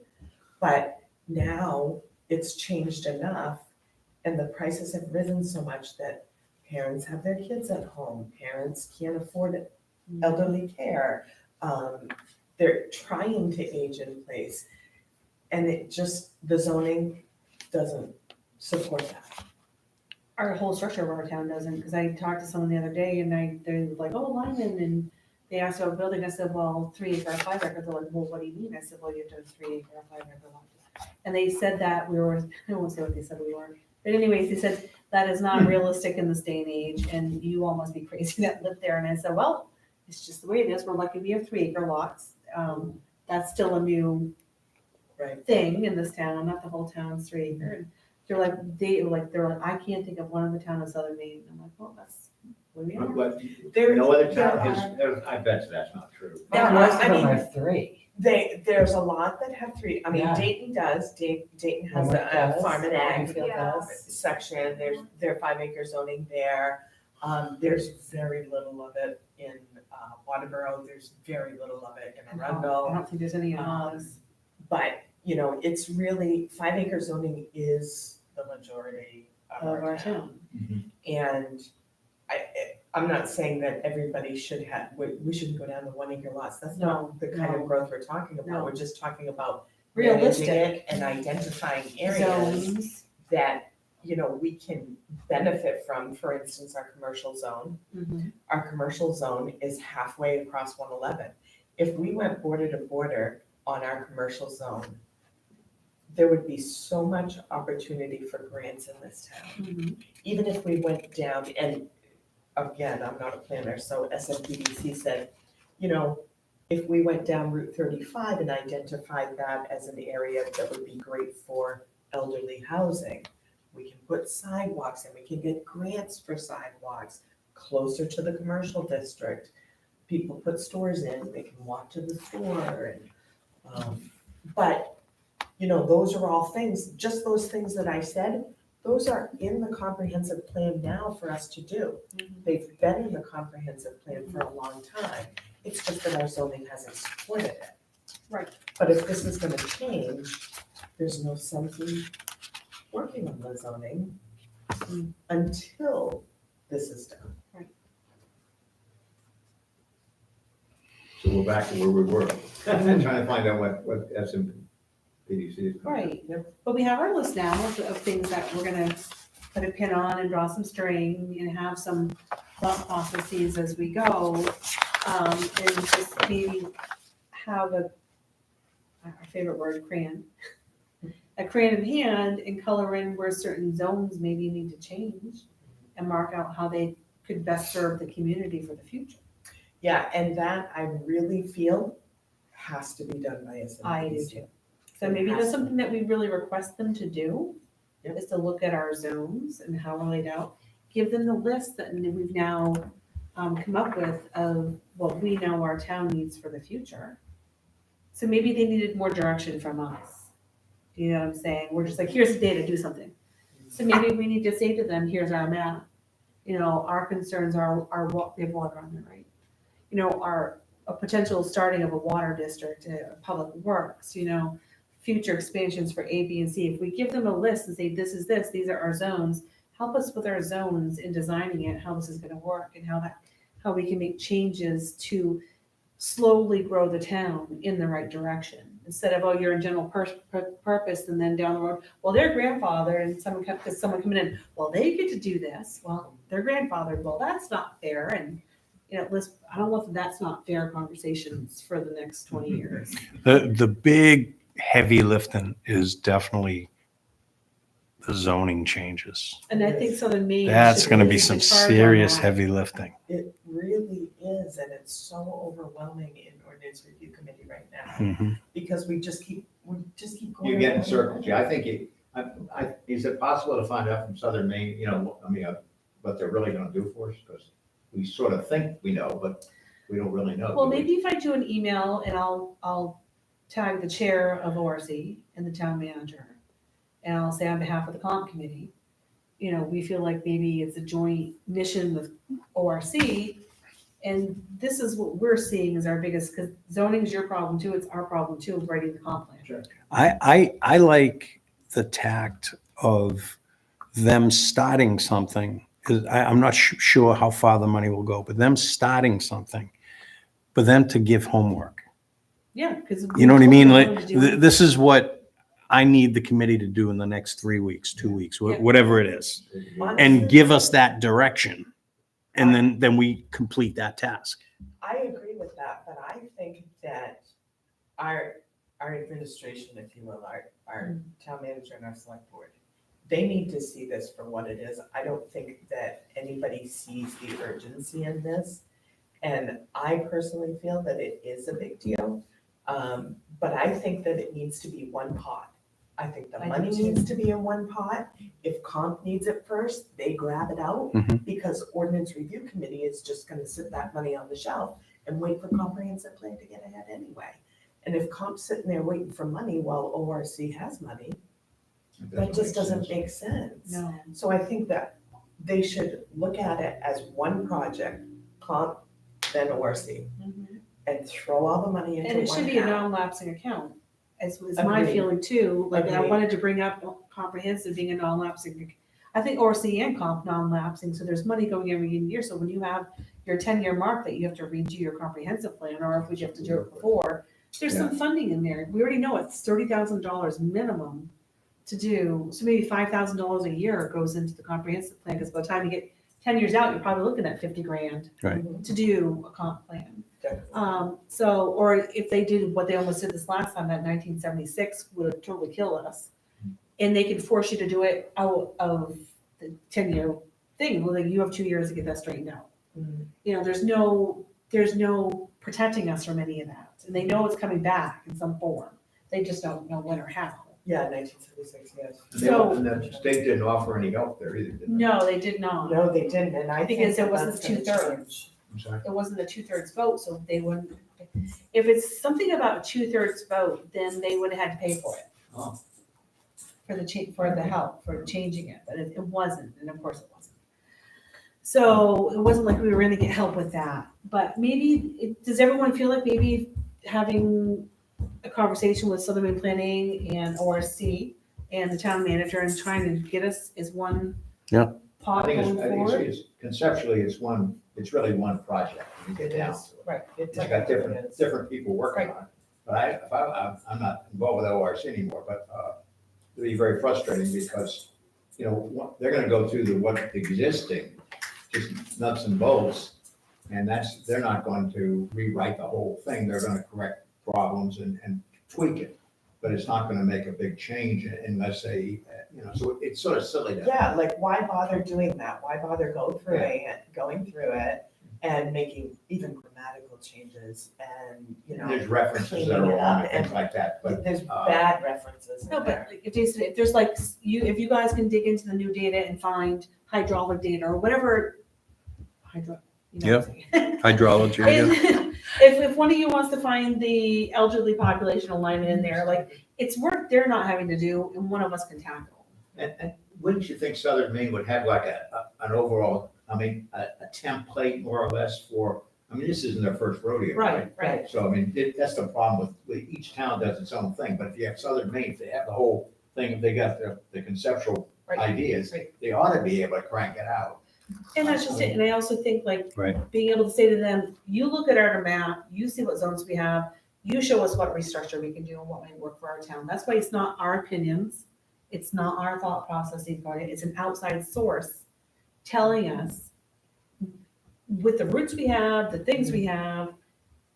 but now it's changed enough and the prices have risen so much that parents have their kids at home, parents can't afford elderly care. They're trying to age in place. And the zoning doesn't support that. Our whole structure of our town doesn't, because I talked to someone the other day and they were like, oh, Lyman, and they asked about building, I said, well, 3 acre, 5 acre, they're like, well, what do you mean? I said, well, you have to have 3 acre, 5 acre lot. And they said that I won't say what they said we were, but anyways, they said, that is not realistic in this day and age, and you all must be crazy that live there, and I said, well, it's just the way it is, we're lucky we have 3 acre lots, that's still a new Right. thing in this town, not the whole town's 3 acre, and they're like, I can't think of one in the town of Southern Maine. I'm like, well, that's where we are. But There- no other there town are- has, I bet that's not true. There are- Most of I them mean- are 3. There's a lot that have 3, I mean, Yeah. Dayton does, Dayton has Homewood a does, farm and ag Springfield Yeah. does. section, their 5 acre zoning there. There's very little of it in Waterboro, there's very little of it in I Arundel. don't think there's any in Oz. But, it's really, 5 acre zoning is the majority of Of our town. And I'm not saying that everybody should have, we shouldn't go down to 1 acre lots, that's not the kind no. of growth we're talking about. No. We're just talking about managing Realistic it and identifying areas zones. that, we can benefit from, for instance, our commercial zone. Mhm. Our commercial zone is halfway across 111. If we went border to border on our commercial zone, there would be so much opportunity for grants in this town. Mhm. Even if we went down, and again, I'm not a planner, so SMPDC said, if we went down Route 35 and identified that as an area that would be great for elderly housing, we can put sidewalks and we can get grants for sidewalks closer to the commercial district. People put stores in, they can walk to the store and, but, those are all things, just those things that I said, those are in the comprehensive plan now for us to do. Mhm. They've been in the comprehensive plan for a long time. It's just that our zoning hasn't supported it. Right. But if this is gonna change, there's no sense in working on the zoning until this is done. So we're back to where we were, trying to find out what SMPDC is. Right, but we have our list now of things that we're gonna put a pin on and draw some string and have some thought processes as we go. And just maybe have our favorite word, crayon. A crayon in hand and color in where certain zones maybe need to change and mark out how they could best serve the community for the future. Yeah, and that I really feel has to be done by a I do SMPC. too. So maybe that's something that we really request them to do, Yep. is to look at our zones and how we're laid out. Give them the list that we've now come up with of what we know our town needs for the future. So maybe they needed more direction from us. Do you know what I'm saying? We're just like, here's the data, do something. So maybe we need to say to them, here's our map. You know, our concerns are what, they have water on there, right? You know, a potential starting of a water district, public works, you know, future expansions for A, B, and C. If we give them a list and say, this is this, these are our zones, help us with our zones in designing it, how this is gonna work, and how we can make changes to slowly grow the town in the right direction. Instead of, oh, you're in general purpose, and then down the road, well, their grandfather, and someone coming in, well, they get to do this, well, their grandfather, well, that's not fair, and, you know, I don't want that's not fair conversations for the next 20 years. The big heavy lifting is definitely the zoning changes. And I think Southern Maine. That's should going to lead be the some charge on serious that. heavy lifting. It really is, and it's so overwhelming in ordinance review committee right now, Mhm. because we just keep going. You get in around. circles, yeah, I think is it possible to find out from Southern Maine, what they're really gonna do for us? Because we sort of think we know, but we don't really know. Well, do we? maybe if I do an email and I'll tag the chair of ORC and the town manager, and I'll say on behalf of the comp committee, you know, we feel like maybe it's a joint mission with ORC, and this is what we're seeing as our biggest, because zoning is your problem too, it's our problem too, of writing the comp plan. Sure. I like the tact of them starting something, because I'm not sure how far the money will go, but them starting something, for them to give homework. Yeah, because. You know what I mean? Like, this is what I need the committee to do in the next 3 weeks, 2 weeks, Yeah. whatever it is, Honestly, and give us that direction. And then we complete that task. I agree with that, but I think that our administration, if you will, our town manager and our select board, they need to see this for what it is. I don't think that anybody sees the urgency in this. And I personally feel that it is a big deal. But I think that it needs to be one pot. I think the I do money too. needs to be in one pot. If comp needs it first, they grab it out. Mhm. Because ordinance review committee is just gonna sit that money on the shelf and wait for comprehensive plan to get ahead anyway. And if comp's sitting there waiting for money while ORC has money, that just doesn't make sense. No. So I think that they should look at it as one project, comp, then ORC, and throw all the money into And one it should be a hat. non-lapsing account, as was my Agreed. feeling too, like I Agreed. wanted to bring up comprehensive being a non-lapsing. I think ORC and comp non-lapsing, so there's money going every year, so when you have your 10-year mark that you have to redo your comprehensive plan, or if we have to do it before, there's some funding in there, we already know it's $30,000 minimum to do, so maybe $5,000 a year goes into the comprehensive plan, because by the time you get 10 years out, you're probably looking at 50 grand Right. to do a comp plan. Definitely. So, or if they did what they almost did this last time, that 1976 would have totally killed us. And they could force you to do it out of the 10-year thing, well, like you have 2 years to get that straightened out. Mhm. You know, there's no protecting us from any of that. And they know it's coming back in some form. They just don't know when or how. Yeah, 1976, yes. And the state didn't offer any help there either, did they? No, they did not. No, they didn't, and I think Because it that wasn't that's gonna 2/3. change. I'm sorry? It wasn't a 2/3 vote, so they wouldn't, if it's something about a 2/3 vote, then they would have had to pay for it. Oh. For the help, for changing it, but it wasn't, and of course it wasn't. So it wasn't like we were gonna get help with that, but maybe, does everyone feel like maybe having a conversation with Southern Maine Planning and ORC and the town manager and trying to get us is one Yeah. pot I think going it's forward? conceptually, it's really one project. when you It get down is, to it. right. It It's got definitely is. different people working on it. But I'm not involved with ORC anymore, but it'll be very frustrating because, they're gonna go through the existing, just nuts and bolts. And they're not going to rewrite the whole thing. They're gonna correct problems and tweak it. But it's not gonna make a big change unless so it's sort of silly to. Yeah, like why bother doing that? Why bother going through it and making even grammatical changes and, There's references that are cleaning it wrong up and things like that, but there's uh, bad references in No, but there. like, if Jason, if there's like, if you guys can dig into the new data and find hydraulic data or whatever, you know what I'm saying. Hydrology, yeah. And if one of you wants to find the elderly population alignment in there, like, it's work they're not having to do and one of us can tackle. and wouldn't you think Southern Maine would have like an overall, a template more or less for, this isn't their first rodeo, right? Right. So, that's the problem with, each town does its own thing, but if you have Southern Maine, if they have the whole thing, if they got the conceptual Right. ideas, Right. they ought to be able to crank it out. And that's just it, and I also think like, Right. being able to say to them, you look at our map, you see what zones we have, you show us what restructure we can do and what might work for our town. That's why it's not our opinions, it's not our thought processes about it, it's an outside source telling us with the routes we have, the things we have,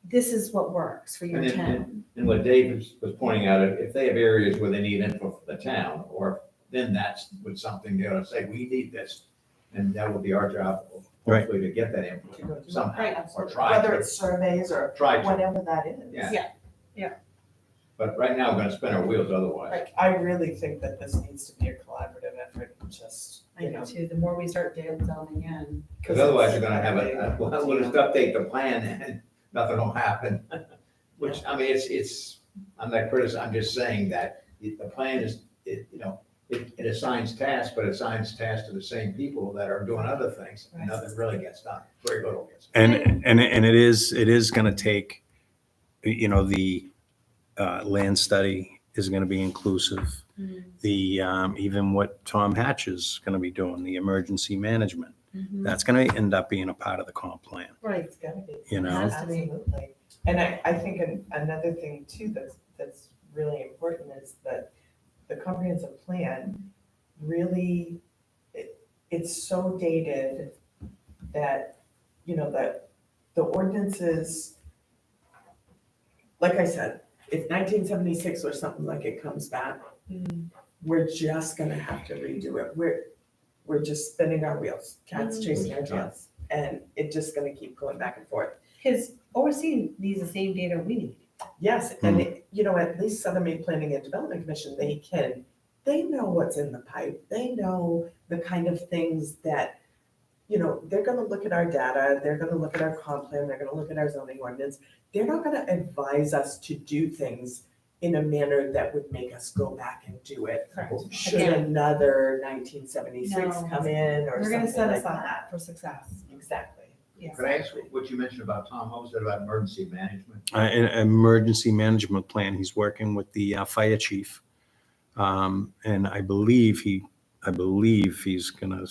this is what works for your And town. And what Dave was pointing out, if they have areas where they need info for the town, or then that's with something they ought to say, we need this. And that will be our job, Right. hopefully, to get that To go info do somehow, Right, or absolutely. try Whether to, it's surveys or try to. whatever that is. Yeah. But right now, we're gonna spin our wheels otherwise. Like, I really think that this needs to be a collaborative effort, just, I do too, the more we start delving in. Because otherwise, you're gonna have we'll just update the plan and nothing will happen. Which, I'm not criticizing, I'm just saying that the plan is, it assigns tasks, but it assigns tasks to the same people that are doing other things. And nothing really gets done, very little gets done. And it is gonna take, the land study is gonna be inclusive. The, even what Tom Hatch is gonna be doing, the emergency management, that's gonna end up being a part of the comp plan, Right, It's gotta be. you know? Has to be. Absolutely. And I think another thing too that's really important is that the comprehensive plan really, it's so dated that, that the ordinances, like I said, if 1976 or something like it comes back, we're just gonna have to redo it. We're just spinning our wheels, cats chasing our tails. And it's just gonna keep going back and forth. Because ORC needs the same data we need. Yes, and at least Southern Maine Planning and Development Commission, they know what's in the pipe. They know the kind of things that, they're gonna look at our data, they're gonna look at our comp plan, they're gonna look at our zoning ordinance. They're not gonna advise us to do things in a manner that would make us go back and do it. Correct. Should Again. another 1976 No. come in or We're gonna something set like us up that. for success. Exactly. Yes. Could I ask what you mentioned about Tom, what was it about emergency management? An emergency management plan, he's working with the fire chief. And I believe he's gonna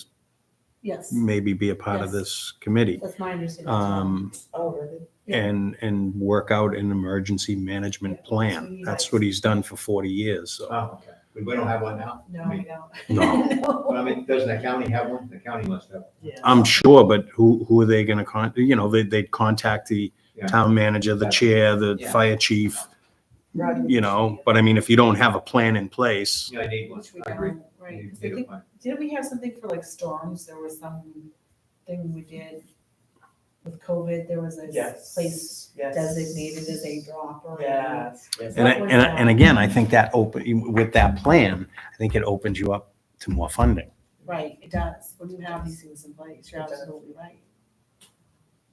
Yes, maybe be a part of Yes. this committee. that's my understanding. as well. Oh, really? Yeah. And work out an emergency management Yeah. plan. That's what he's done for 40 years, so. Oh, okay. We don't have one now? No, I we mean, don't. No. But doesn't the county have one? The county must have. Yeah. I'm sure, but who are they gonna they'd contact the Yeah. town manager, the chair, the Yeah. fire chief, Roger. but I mean, if you don't have a plan in place, Yeah, I need one. Which we I agree. don't, right? Need- 'Cause I need a think, plan. didn't we have something for like storms? There was some thing we did with COVID. There was a Yes. place Yes. designated as a dropper. Yes, yes. and What was and that? again, I think that with that plan, I think it opens you up to more funding. Right, it does. When you have these things in place, you're It does. absolutely right.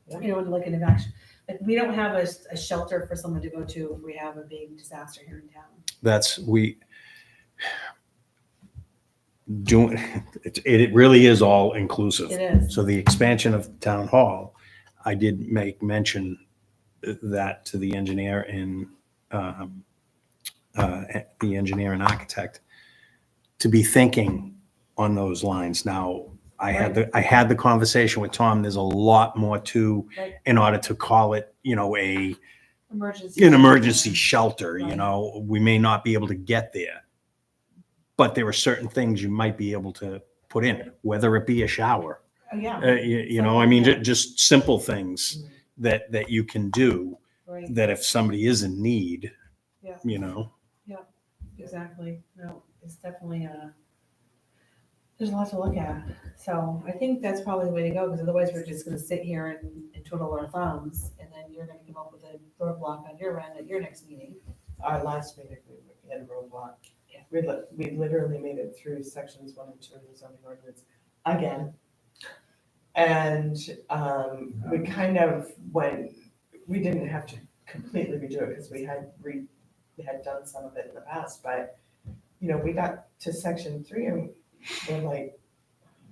Yeah. Like an evacuation, like we don't have a shelter for someone to go to if we have a big disaster here in town. It really is all inclusive. It is. So the expansion of town hall, I did make mention that to the engineer and architect to be thinking on those lines. Now, I had the conversation with Tom. There's a lot more to, Right. in order to call it, Emergency. an emergency shelter, Right. we may not be able to get there. But there are certain things you might be able to put in, whether it be a shower. Oh, yeah. I mean, just simple things that you can do Right, that if somebody is in need, Yeah. you know. exactly. No, it's definitely There's a lot to look at. So I think that's probably the way to go, because otherwise we're just gonna sit here and twiddle our thumbs, and then you're gonna come up with a roadblock on your end at your next meeting. Our last meeting, we had a roadblock. Yeah. We literally made it through sections 1 and 2 of the zoning ordinance again. And we kind of went, we didn't have to completely redo it because we had done some of it in the past, but, you know, we got to section 3 and we're like,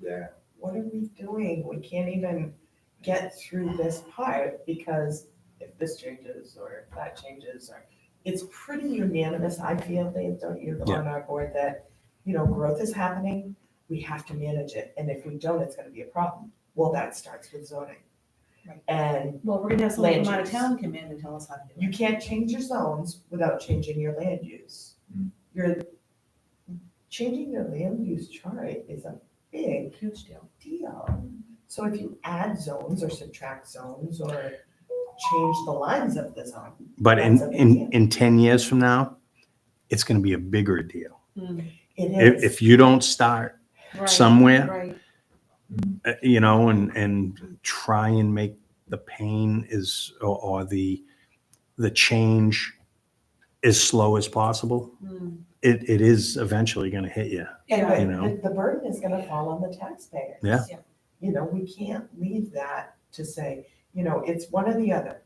Yeah. what are we doing? We can't even get through this part because if this changes or if that changes, or it's pretty unanimous, I feel, Dave, don't you, on our board, that, you know, growth is happening, we have to manage it, and if we don't, it's gonna be a problem. Well, that starts with zoning. Right. And Well, we're gonna have someone Land from out of use. town come in and tell us how to do you it. can't change your zones without changing your land use. Mm. Your, changing your land use chart is a big Huge deal. deal. So if you add zones or subtract zones or change the lines of the zone, But That's a big deal. in 10 years from now, it's going to be a bigger deal. Mm, it If, is. if you don't start right, somewhere, Right. you know, and try and make the pain or the change as slow as possible, Mm. it is eventually going to hit you. Yeah. And you know? the burden is gonna fall on the taxpayers. Yeah. Yeah. You know, we can't leave that to say, you know, it's one or the other.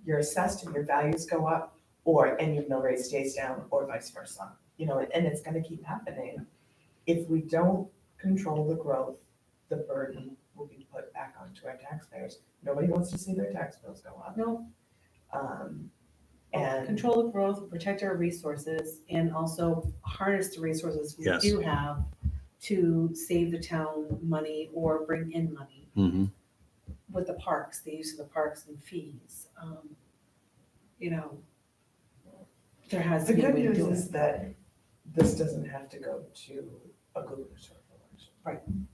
You're assessed and your values go up, and your mill rate stays down, or vice versa. You know, and it's gonna keep happening. If we don't control the growth, the burden will be put back onto our taxpayers. Nobody wants to see their tax bills go up. No, And control the growth, protect our resources, and also harness the resources we Yes. do have to save the town money or bring in money Mhm. with the parks, the use of the parks and fees. You know, there has the to be a good way to news do is it. that this doesn't have to go to a gubernatorial election.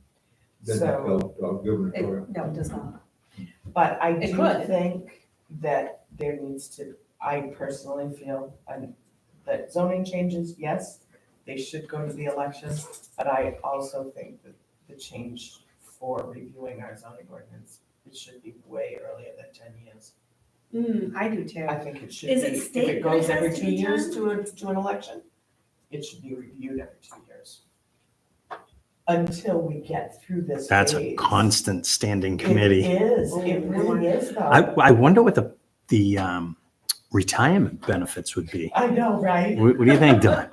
Doesn't So- go to a gubernatorial. No, it does not. But I It do could. think that there needs to, I personally feel, that zoning changes, yes, they should go to the election, but I also think that the change for reviewing our zoning ordinance, it should be way earlier than 10 years. I do too. I think it should Is be, it if state it goes that it every has to 2 be years done? to an election, it should be reviewed every 2 years. Until we get through this That's a phase. constant standing It committee. is, Oh, it really is though. I wonder what the retirement benefits would be. I know, right? What do you think, Don?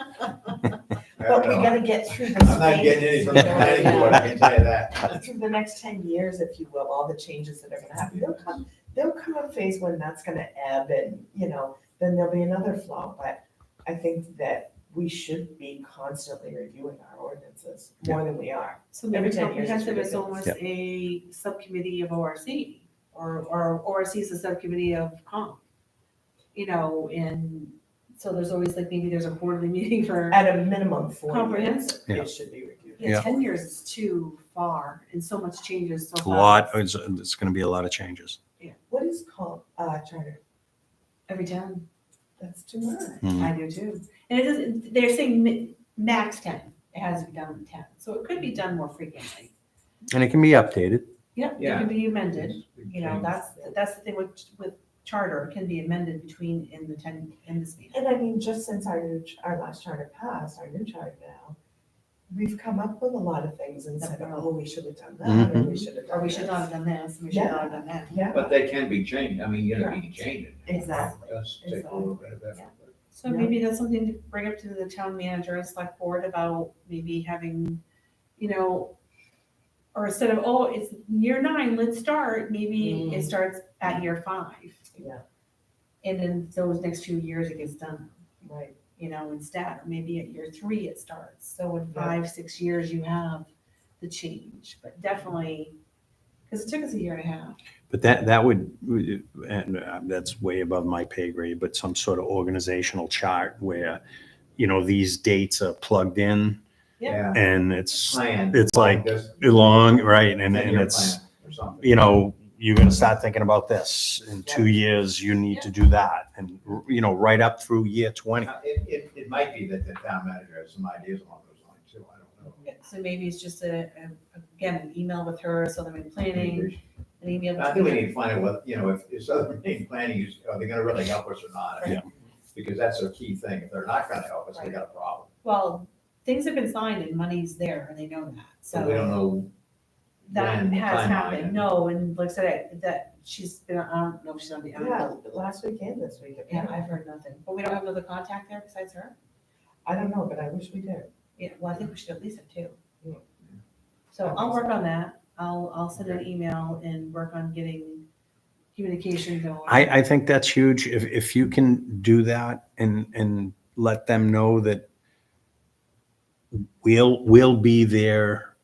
But we gotta get through this I'm not getting any from the planning board, I can tell you that. through the next 10 years, if you will, all the changes that are gonna happen, there'll come a phase when that's gonna ebb and, you know, then there'll be another flow, but I think that we should be constantly reviewing our ordinances more than we are. So maybe Every 10 years is comprehensive is ridiculous. almost a subcommittee of ORC, or ORC is a subcommittee of comp. You know, and so there's always like, maybe there's a quarterly meeting for, At a minimum 4 years, Comprehensive. Yeah. it should be reviewed. yeah, 10 years is too far, and so much changes so fast. A lot, it's going to be a lot of changes. What is called, charter? Every town, That's too much. Mhm. I do too. And it doesn't, they're saying max 10, it has to be done in 10, so it could be done more frequently. And it can be updated. Yeah, it Yeah. can be amended. You know, that's the thing with charter, it can be amended between in this meeting. And I mean, just since our last charter passed, our new charter now, we've come up with a lot of things and said, oh, we should have done that, or we should have done Or we should not have done this, and we should not have done that. Yeah, But they can be changed, I mean, you know, you can change it. exactly. It does take a little bit of effort. but- So maybe that's something to bring up to the town manager and select board about maybe having, you know, or instead of, oh, it's year 9, let's start, maybe it starts at year 5. Yeah. And then those next 2 years it gets done, Right. you know, instead, or maybe at year 3 it starts. So in Yeah. 5-6 years you have the change, but definitely, because it took us a year and a half. But that would, and that's way above my pay grade, but some sort of organizational chart where, you know, these dates are plugged in Yeah. and it's Plan. like Just long, right? And 10-year it's, plan or something. you know, you're going to start thinking about this. In 2 years, you need to do that. And, you know, right up through year 20. It might be that the town manager has some ideas along those lines too, I don't know. So maybe it's just again, an email with her, Southern Maine Planning, an email. I think we need to find out what, if Southern Maine Planning is, are they gonna really help us or not? Yeah. Because that's a key thing. If they're not gonna help us, we got a problem. Well, things have been signed and money's there and they know that, So we don't know. that when, has timeline, happened, and- no, and like I said, that she's been, I don't know if she's on the, Yeah, last week and this week. yeah, I've heard nothing, but we don't have another contact there besides her? I don't know, but I wish we did. Yeah, well, I think we should at least have two. Yeah. So I'll work on that, I'll send an email and work on getting communication going. I think that's huge. If you can do that and let them know that we'll be there.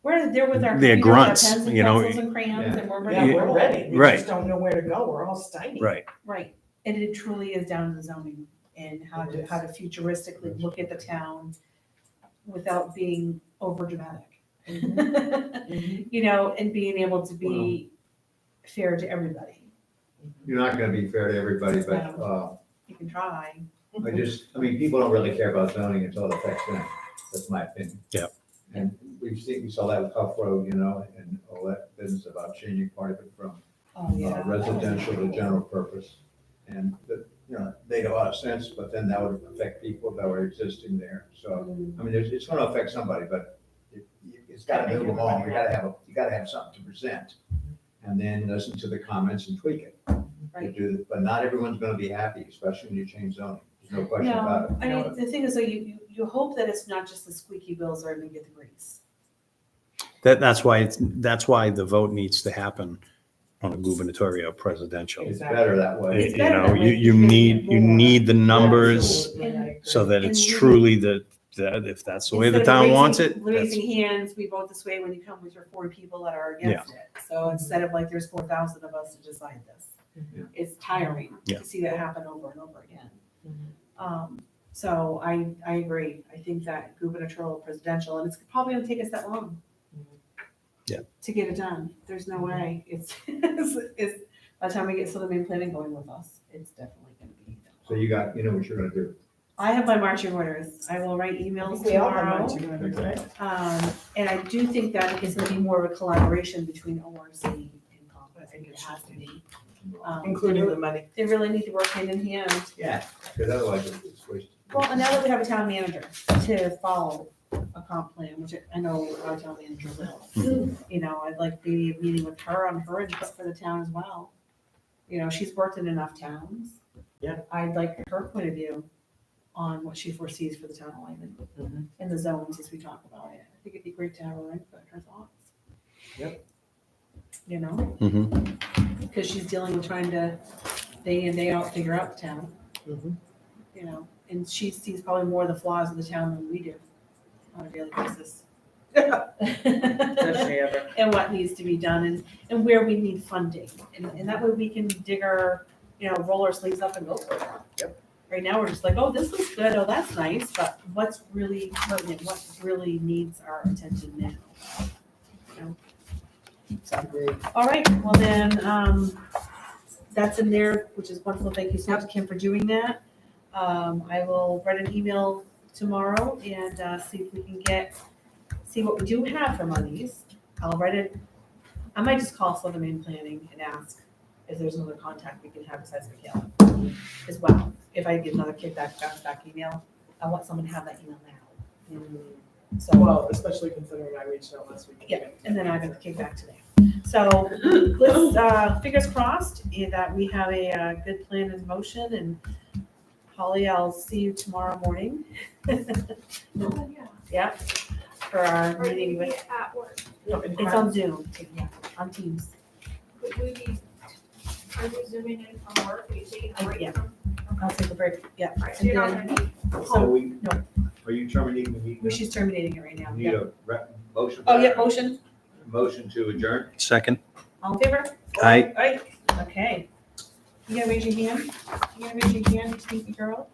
We're there with our. They're computers, our grunts, pens and you know, pencils and crayons, and we're Yeah, ready. to we're roll. ready. We Right. just don't know where to go. We're all stymied. Right. Right, and it truly is down to the zoning and how to futuristically look at the town without being over dramatic. Mhm. You know, and being able to be fair to everybody. You're not gonna be fair to everybody, but, You can try. people don't really care about zoning until it affects them. That's my opinion. Yeah. And we saw that with Huff Road, and all that business about changing part of it from Oh, residential to general purpose. And that, made a lot of sense, but then that would affect people that were existing there. So, it's gonna affect somebody, but it's gotta move along. You gotta have something to present. And then listen to the comments and tweak it. Right. But not everyone's gonna be happy, especially when you change zoning. There's no question about No, it. I mean, the thing is, though, you hope that it's not just the squeaky wheels that are gonna get the grease. That's why the vote needs to happen on a gubernatorial presidential. It's better that way. It's better that way. You need the numbers Absolutely, I agree. so that it's And we- truly that if that's the way the Instead of town wants raising- it. that's- Raising hands, we vote this way when you come with your 40 people that are against it. So instead of like, there's 4,000 of us to decide this. Mhm. It's tiring Yeah. to see that happen over and over again. Mhm. So I agree. I think that gubernatorial, presidential, and it's probably gonna take us that long. Yeah. To get it done. There's no way. It's by the time we get Southern Maine Planning going with us, it's definitely gonna be. So you know what you're gonna do. I have my marching orders. I will write I emails think we all have tomorrow. one, too, right? And I do think that it's gonna be more of a collaboration between ORC and COG. I think it has to be. Including the money. They really need to work hand in hand. Yeah, because otherwise it's wasted. Well, and now that we have a town manager to follow a comp plan, which I know our town manager will. You know, I'd like maybe a meeting with her on her input for the town as well. You know, she's worked in enough towns. Yeah. I'd like her point of view on what she foresees for the town of Lyman Mhm. and the zones as we talk about it. I think it'd be great to have her input, her thoughts. Yep. You know, Mhm. because she's dealing with trying to day in, day out, figure out the town, Mhm. you know, and she sees probably more of the flaws of the town than we do on a daily basis. Does she ever? And what needs to be done and where we need funding. And that way we can dig our, roll our sleeves up and go for it. Yep. Right now, we're just like, oh, this looks good, oh, that's nice, but what's really pertinent, what really needs our attention now? You know? So, all right, well then, that's in there, which is wonderful. Thank you so much, Kim, for doing that. I will write an email tomorrow and see if we can see what we do have for monies. I'll write it, I might just call Southern Maine Planning and ask if there's another contact we can have besides Michaela as well. If I get another kickback, bounce back email, I want someone to have that email now. So, Well, especially considering I reached out last week. yeah, and then I got the kickback today. So let's, fingers crossed that we have a good plan in motion, and Holly, I'll see you tomorrow morning. Oh, yeah. Yeah, for our Or meeting you with, be at work. No, in it's on Zoom, yeah, on Teams. Could we be, are you zooming in from work? Are you taking a break Yeah. from? I'll take a break, yeah. Right, so you're not And gonna be So we, No. are you terminating the meeting? then she's terminating it right now, Need yeah. a motion? Oh, yeah, motion, Motion to adjourn? Second. all in favor? Aye. Aye, okay. You gotta raise your hand, you gotta raise your hand, sneaky girl.